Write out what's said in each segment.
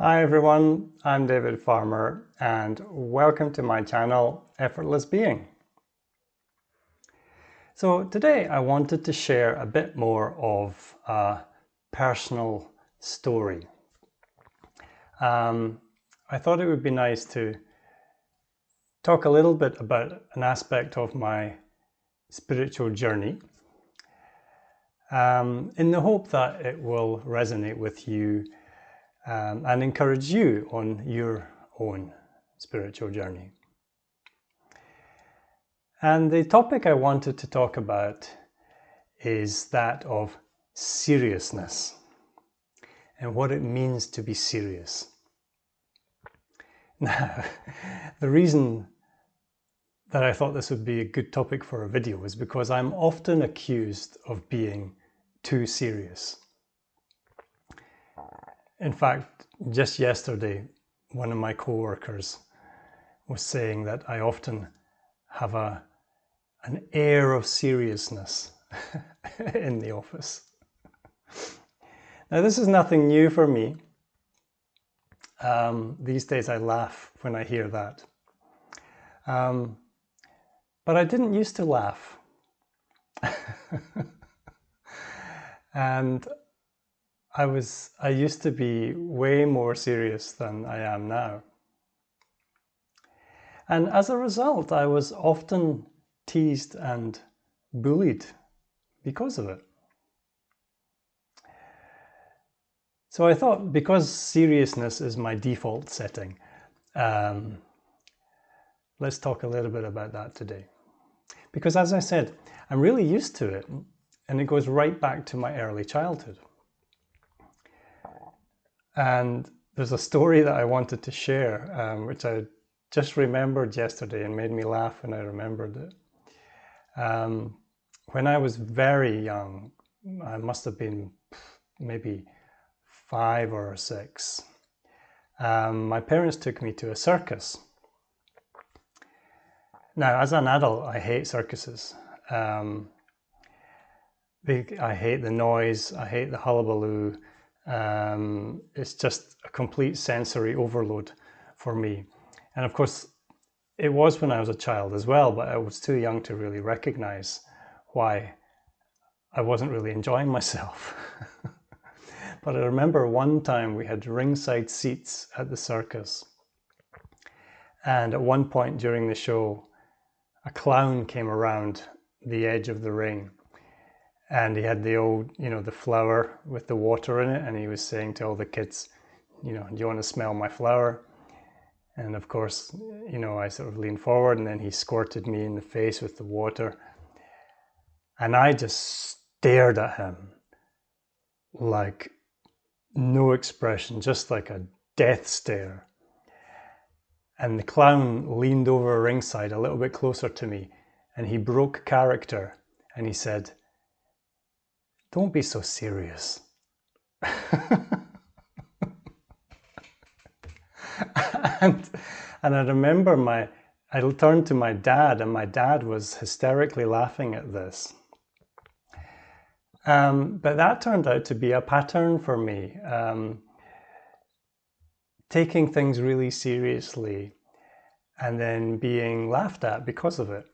Hi everyone, I'm David Farmer and welcome to my channel Effortless Being. So today I wanted to share a bit more of a personal story. I thought it would be nice to talk a little bit about an aspect of my spiritual journey in the hope that it will resonate with you and encourage you on your own spiritual journey. And the topic I wanted to talk about is that of seriousness and what it means to be serious. Now, the reason that I thought this would be a good topic for a video is because I'm often accused of being too serious. In fact, just yesterday, one of my co-workers was saying that I often have an air of seriousness in the office. Now, this is nothing new for me. These days I laugh when I hear that. But I didn't used to laugh. And I used to be way more serious than I am now. And as a result, I was often teased and bullied because of it. So I thought, because seriousness is my default setting, let's talk a little bit about that today. Because as I said, I'm really used to it, and it goes right back to my early childhood. And there's a story that I wanted to share, which I just remembered yesterday and made me laugh when I remembered it. When I was very young, I must have been maybe 5 or 6, my parents took me to a circus. Now, as an adult, I hate circuses. I hate the noise, I hate the hullabaloo. It's just a complete sensory overload for me. And of course, it was when I was a child as well, but I was too young to really recognize why I wasn't really enjoying myself. But I remember one time we had ringside seats at the circus. And at one point during the show, a clown came around the edge of the ring. And he had the old, the flower with the water in it. And he was saying to all the kids, do you want to smell my flower? And of course, I sort of leaned forward and then he squirted me in the face with the water. And I just stared at him like no expression, just like a death stare. And the clown leaned over ringside a little bit closer to me and he broke character and he said, "Don't be so serious." and I remember I turned to my dad and my dad was hysterically laughing at this. But that turned out to be a pattern for me, taking things really seriously and then being laughed at because of it.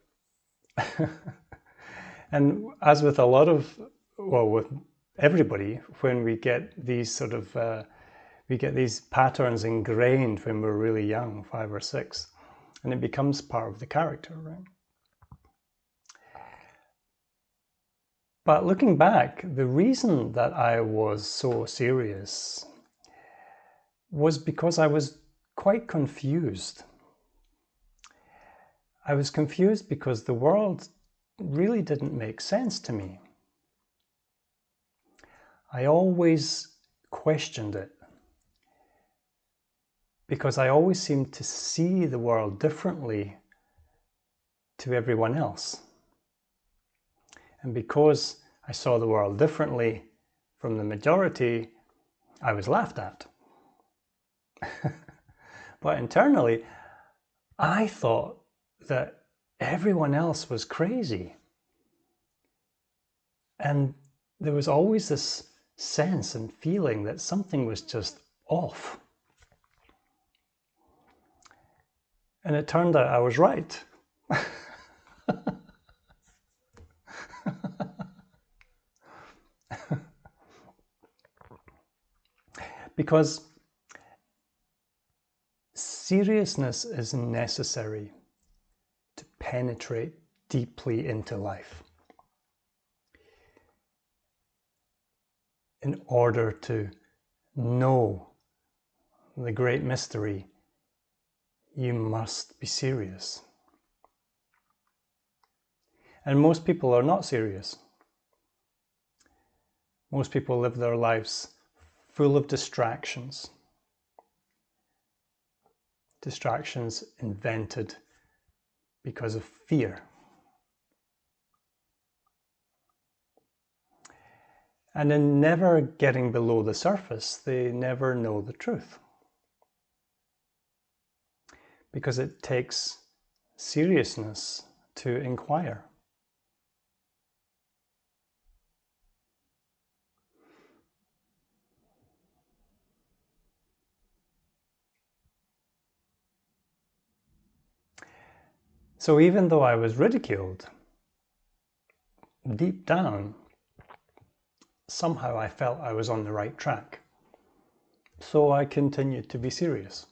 And as with with everybody, when we get these we get these patterns ingrained when we're really young, 5 or 6, and it becomes part of the character, right? But looking back, the reason that I was so serious was because I was quite confused. I was confused because the world really didn't make sense to me. I always questioned it because I always seemed to see the world differently to everyone else. And because I saw the world differently from the majority, I was laughed at. But internally, I thought that everyone else was crazy. And there was always this sense and feeling that something was just off. And it turned out I was right. Because seriousness is necessary to penetrate deeply into life. In order to know the great mystery, you must be serious. And most people are not serious. Most people live their lives full of distractions. Distractions invented because of fear. And in never getting below the surface, they never know the truth. Because it takes seriousness to inquire. So even though I was ridiculed, deep down, somehow I felt I was on the right track. So I continued to be serious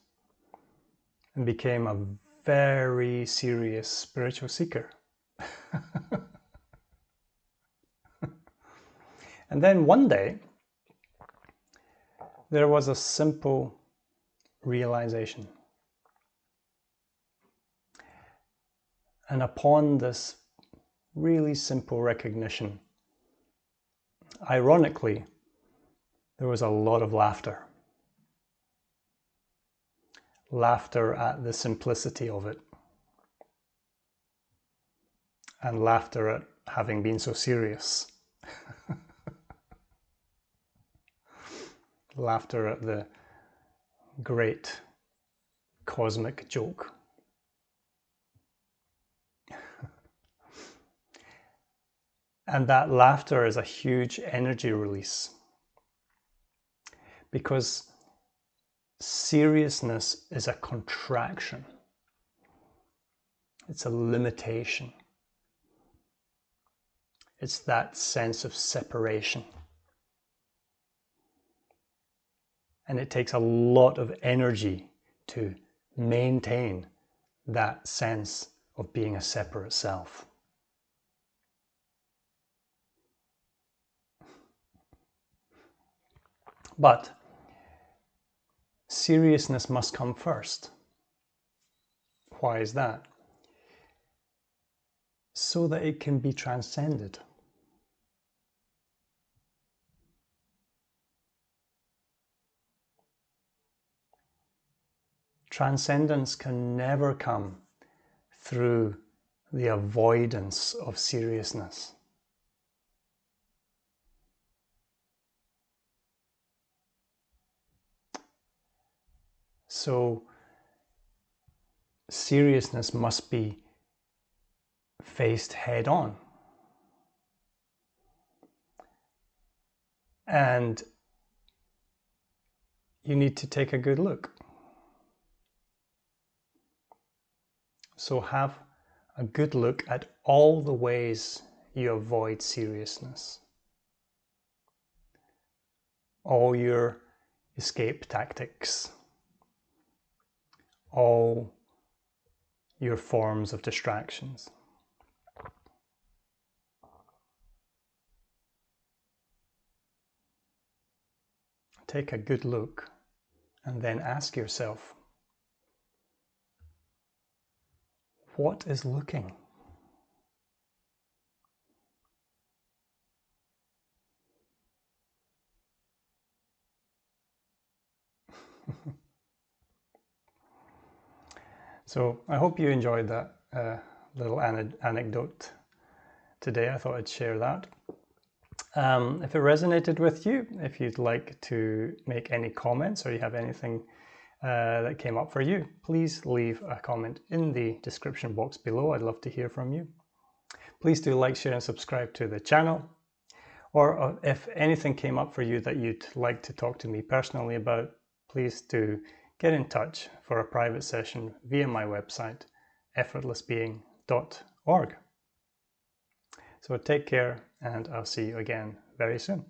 and became a very serious spiritual seeker. And then one day, there was a simple realization. And upon this really simple recognition, ironically, there was a lot of laughter. Laughter at the simplicity of it. And laughter at having been so serious. Laughter at the great cosmic joke. And that laughter is a huge energy release. Because seriousness is a contraction. It's a limitation. It's that sense of separation. And it takes a lot of energy to maintain that sense of being a separate self. But seriousness must come first. Why is that? So that it can be transcended. Transcendence can never come through the avoidance of seriousness. So, seriousness must be faced head on. And you need to take a good look. So have a good look at all the ways you avoid seriousness. All your escape tactics. All your forms of distractions. Take a good look and then ask yourself, what is looking? So I hope you enjoyed that little anecdote today. I thought I'd share that. If it resonated with you, if you'd like to make any comments or you have anything that came up for you, please leave a comment in the description box below. I'd love to hear from you. Please do like, share and subscribe to the channel. Or if anything came up for you that you'd like to talk to me personally about, please do get in touch for a private session via my website, effortlessbeing.org. So take care, and I'll see you again very soon.